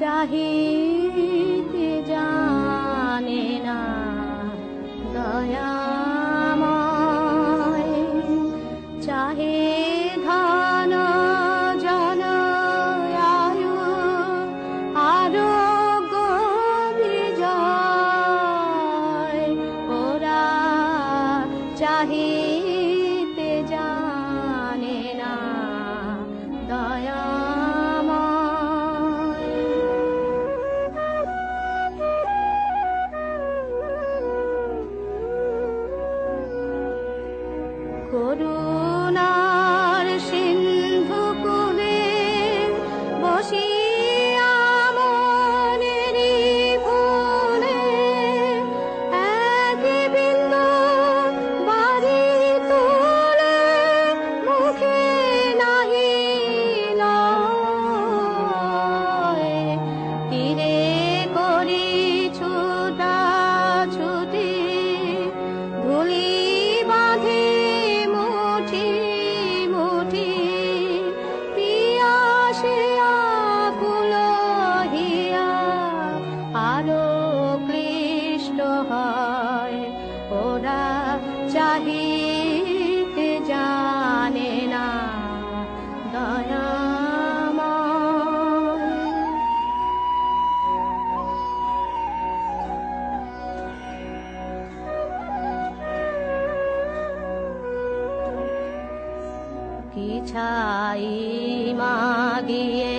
চাহিতে জানে না দয়াময়, চাহে ধন জন আয়ু আরোগ্য বিজয়, ওরা চাহিতে জানে না দয়াময়। করুণার সিন্ধু কুলে বসিয়া মনেরই ফুলে এক বিন্দু বাড়ি তুলে মুখে নাহি লয়, তীরে করি ছুটা ছুটি ধুলি বাঁধে মুঠি মুঠি, পিয়াসে আকুল হিয়া আরো ক্লিষ্ট হয়, ওরা চাহিতে জানে না দয়াময়। কি ছাই মাগিয়ে